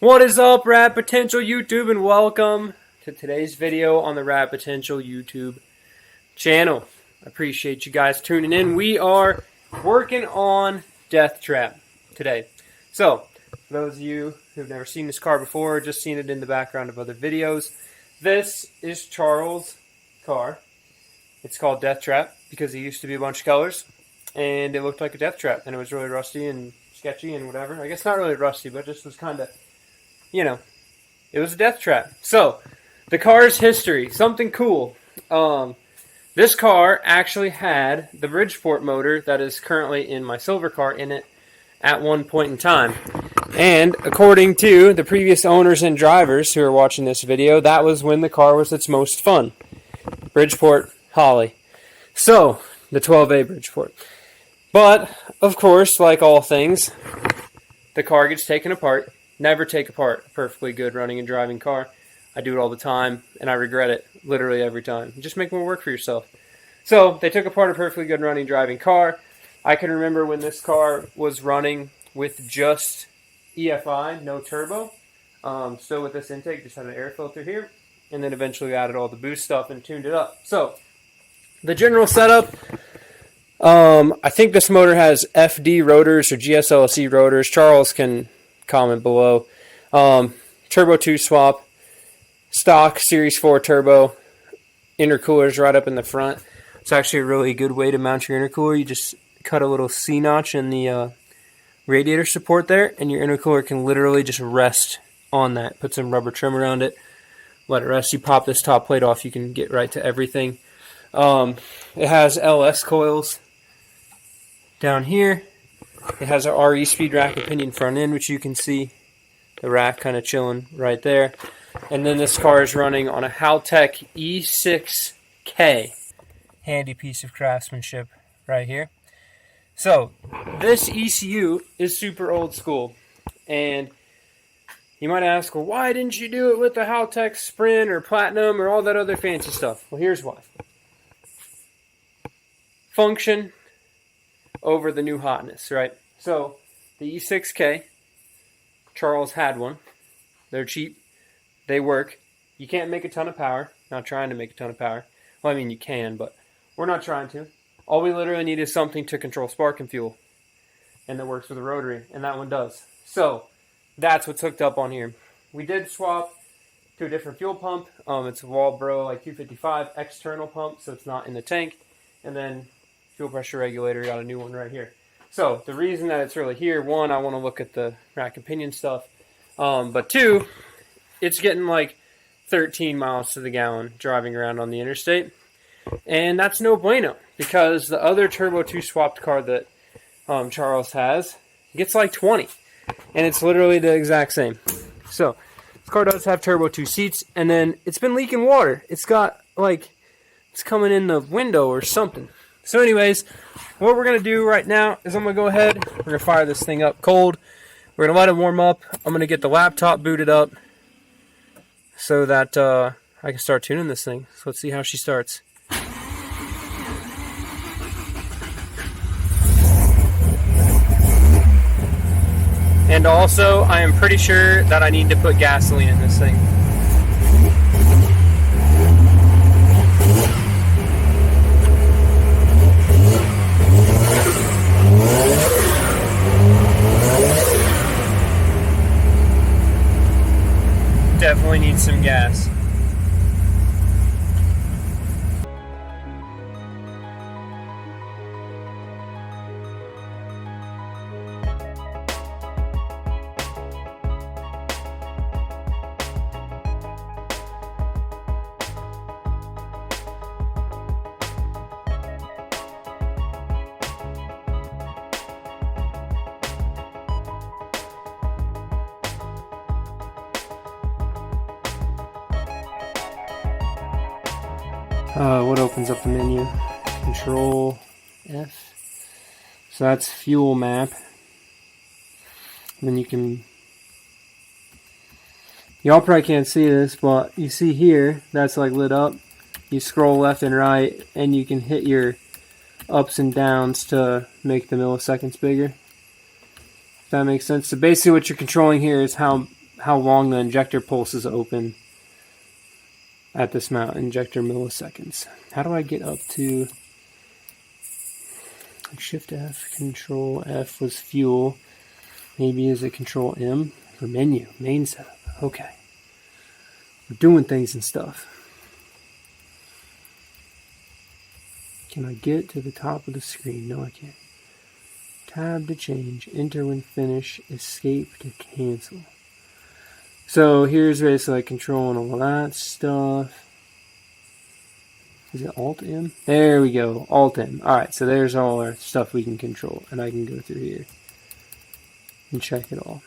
What is up, Rat Potential YouTube, and welcome to today's video on the Rat Potential YouTube channel. I appreciate you guys tuning in. We are working on Death Trap today. So, for those of you who've never seen this car before, or just seen it in the background of other videos, this is Charles' car. It's called Death Trap because it used to be a bunch of colors, and it looked like a death trap, and it was really rusty and sketchy and whatever. I guess not really rusty, but just was kind of, you know, it was a death trap. So, the car's history, something cool. This car actually had the Bridgeport motor that is currently in my silver car in it at one point in time. And according to the previous owners and drivers who are watching this video, that was when the car was its most fun. Bridgeport Holly. So, the 12A Bridgeport. But, of course, like all things, the car gets taken apart. Never take apart a perfectly good running and driving car. I do it all the time, and I regret it literally every time. Just make more work for yourself. So, they took apart a perfectly good running driving car. I can remember when this car was running with just EFI, no turbo. Still with this intake, just had an air filter here. And then eventually added all the boost stuff and tuned it up. So, the general setup, I think this motor has FD rotors or GSLC rotors. Charles can comment below. Turbo 2 swap, stock Series 4 turbo, intercoolers right up in the front. It's actually a really good way to mount your intercooler. You just cut a little C-notch in the radiator support there, and your intercooler can literally just rest on that. Put some rubber trim around it, let it rest. You pop this top plate off, you can get right to everything. It has LS coils down here. It has a RE speed rack and pinion front end, which you can see the rack kind of chilling right there. And then this car is running on a haltech E6K. Handy piece of craftsmanship right here. So, this ECU is super old school. And you might ask, well, why didn't you do it with the haltech Sprint or Platinum or all that other fancy stuff? Well, here's why. Function over the new hotness, right? So, the E6K, Charles had one. They're cheap. They work. You can't make a ton of power. Not trying to make a ton of power. Well, I mean, you can, but we're not trying to. All we literally need is something to control spark and fuel. And that works with a rotary, and that one does. So, that's what's hooked up on here. We did swap to a different fuel pump. It's a Walbro like 255 external pump, so it's not in the tank. And then fuel pressure regulator, got a new one right here. So, the reason that it's really here, one, I want to look at the rack and pinion stuff. But two, it's getting like 13 miles to the gallon driving around on the interstate. And that's no bueno, because the other Turbo 2 swapped car that Charles has gets like 20. And it's literally the exact same. So, this car does have Turbo 2 seats, and then it's been leaking water. It's got like, it's coming in the window or something. So anyways, what we're going to do right now is I'm going to go ahead, we're going to fire this thing up cold. We're going to let it warm up. I'm going to get the laptop booted up so that I can start tuning this thing. So let's see how she starts. And also, I am pretty sure that I need to put gasoline in this thing. Definitely need some gas. What opens up the menu? Control F. So that's fuel map. And then you can, y'all probably can't see this, but you see here, that's like lit up. You scroll left and right, and you can hit your ups and downs to make the milliseconds bigger. If that makes sense. So basically what you're controlling here is how how long the injector pulse is open at this amount, injector milliseconds. How do I get up to Shift F, Control F was fuel. Maybe is it Control M for menu, main setup. Okay. We're doing things and stuff. Can I get to the top of the screen? No, I can't. Tab to change, enter when finish, escape to cancel. So here's basically like controlling all that stuff. Is it Alt M? There we go, Alt M. Alright, so there's all our stuff we can control. And I can go through here and check it all,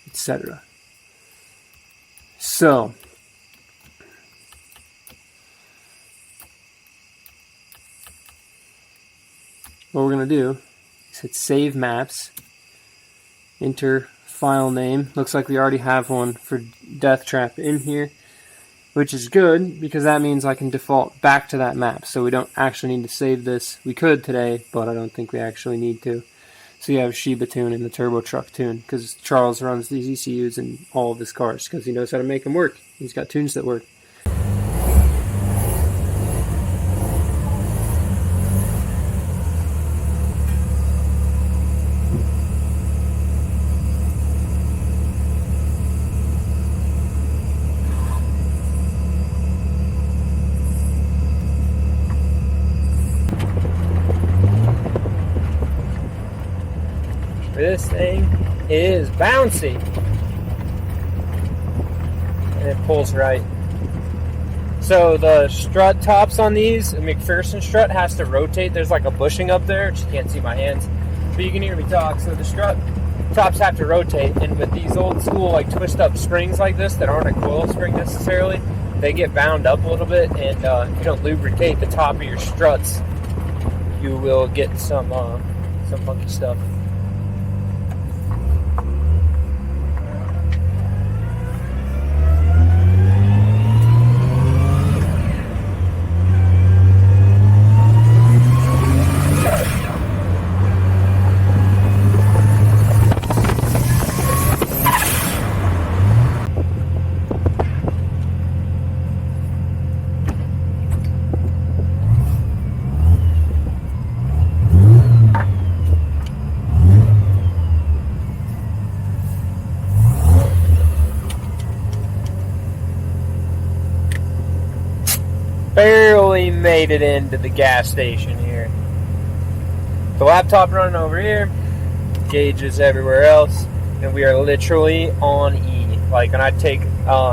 etc. So, what we're going to do is hit Save Maps, enter file name. Looks like we already have one for Death Trap in here, which is good because that means I can default back to that map. So we don't actually need to save this. We could today, but I don't think we actually need to. So you have Shiba tune and the Turbo Truck tune because Charles runs these ECUs in all of his cars because he knows how to make them work. He's got tunes that work. This thing is bouncy. And it pulls right. So the strut tops on these, the McPherson strut has to rotate. There's like a bushing up there. You can't see my hands, but you can hear me talk. So the strut tops have to rotate. And with these old school like twist up springs like this that aren't a coil spring necessarily, they get bound up a little bit. And if you don't lubricate the top of your struts, you will get some funky stuff. Barely made it into the gas station here. The laptop running over here, gauges everywhere else, and we are literally on E. Like when I take,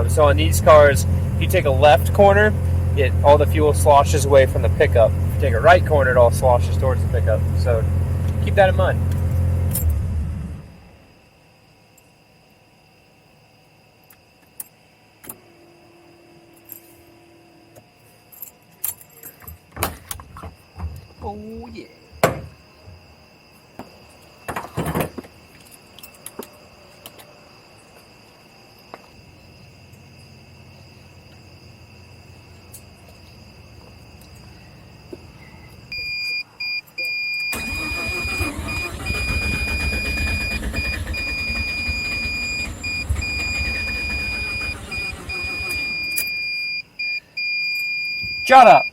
so on these cars, if you take a left corner, all the fuel sloshes away from the pickup. If you take a right corner, it all sloshes towards the pickup. So keep that in mind. Oh yeah. Shut up.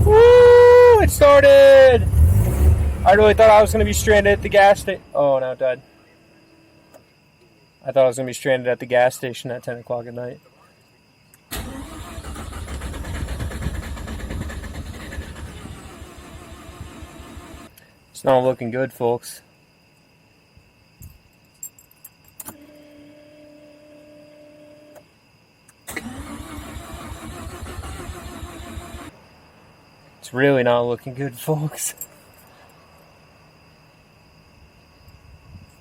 Woo! It started! I really thought I was going to be stranded at the gas station. Oh, now it died. I thought I was going to be stranded at the gas station at 10 o'clock at night. It's not looking good, folks. It's really not looking good, folks.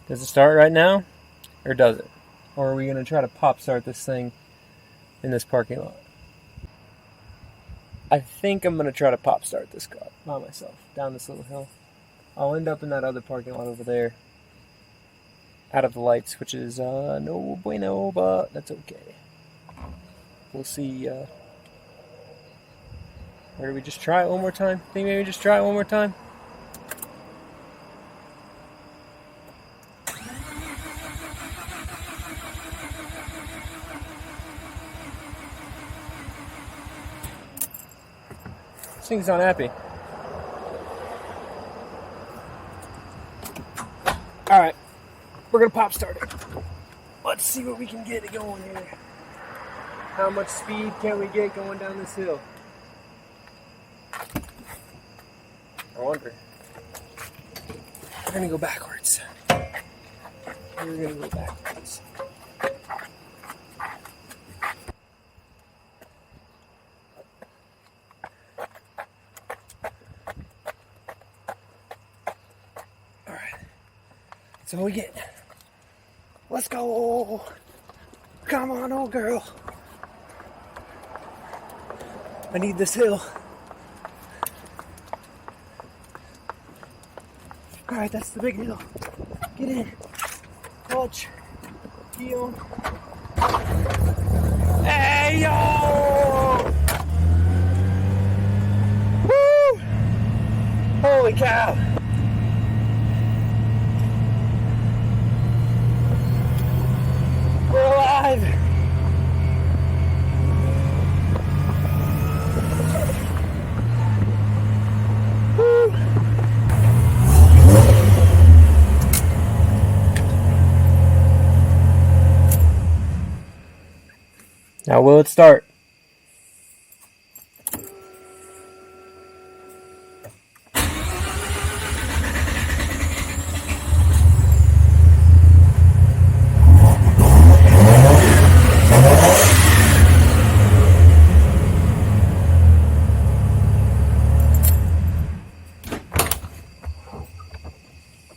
Does it start right now? Or does it? Or are we going to try to pop start this thing in this parking lot? I think I'm going to try to pop start this car by myself down this little hill. I'll end up in that other parking lot over there, out of the lights, which is no bueno, but that's okay. We'll see. Or do we just try it one more time? Think maybe just try it one more time? This thing's not happy. Alright, we're gonna pop start it. Let's see what we can get it going here. How much speed can we get going down this hill? I wonder. We're gonna go backwards. We're gonna go backwards. That's all we get. Let's go. Come on, old girl. I need this hill. Alright, that's the big hill. Get in. Clutch. Heel. Hey, yo! Woo! Holy cow. We're alive! Woo. Now will it start?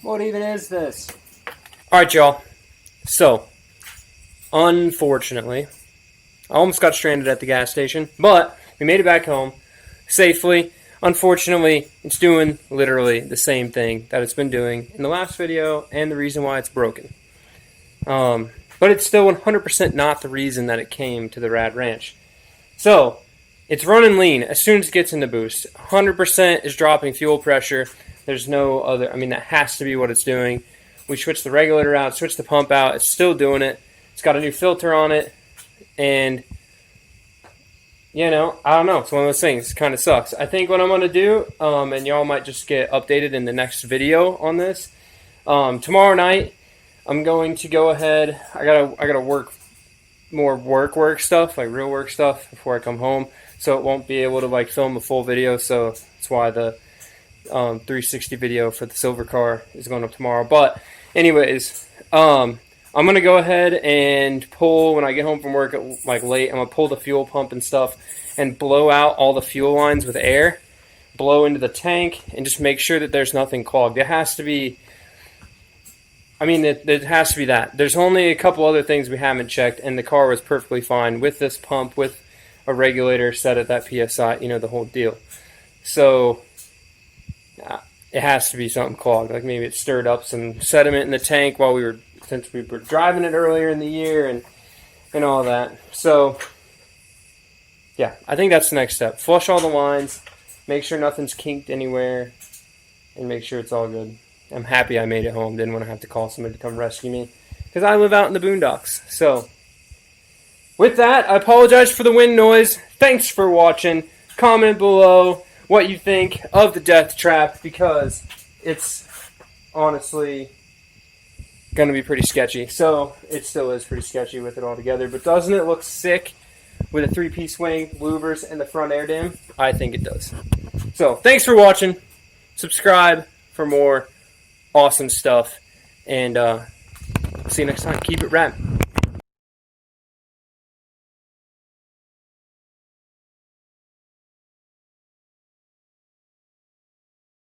What even is this? Alright, y'all. So, unfortunately, I almost got stranded at the gas station, but we made it back home safely. Unfortunately, it's doing literally the same thing that it's been doing in the last video and the reason why it's broken. But it's still 100% not the reason that it came to the Rad Ranch. So, it's running lean as soon as it gets in the boost. 100% is dropping fuel pressure. There's no other, I mean, that has to be what it's doing. We switched the regulator out, switched the pump out. It's still doing it. It's got a new filter on it. And, you know, I don't know. It's one of those things. It kind of sucks. I think what I'm going to do, and y'all might just get updated in the next video on this. Tomorrow night, I'm going to go ahead. I gotta work more work stuff, like real work stuff, before I come home. So it won't be able to, like, film a full video. So that's why the 360 video for the silver car is going up tomorrow. But anyways, I'm going to go ahead and pull, when I get home from work at, like, late, I'm going to pull the fuel pump and stuff and blow out all the fuel lines with air, blow into the tank, and just make sure that there's nothing clogged. It has to be, I mean, it has to be that. There's only a couple other things we haven't checked, and the car was perfectly fine with this pump, with a regulator set at that PSI, you know, the whole deal. So it has to be something clogged. Like maybe it stirred up some sediment in the tank since we were driving it earlier in the year and all that. So yeah, I think that's the next step. Flush all the lines, make sure nothing's kinked anywhere, and make sure it's all good. I'm happy I made it home. Didn't want to have to call somebody to come rescue me because I live out in the boondocks. So with that, I apologize for the wind noise. Thanks for watching. Comment below what you think of the death trap, because it's honestly going to be pretty sketchy. So it still is pretty sketchy with it all together, but doesn't it look sick with a 3-piece wing, louvers, and the front air dam? I think it does. So thanks for watching. Subscribe for more awesome stuff, and see you next time. Keep it rad.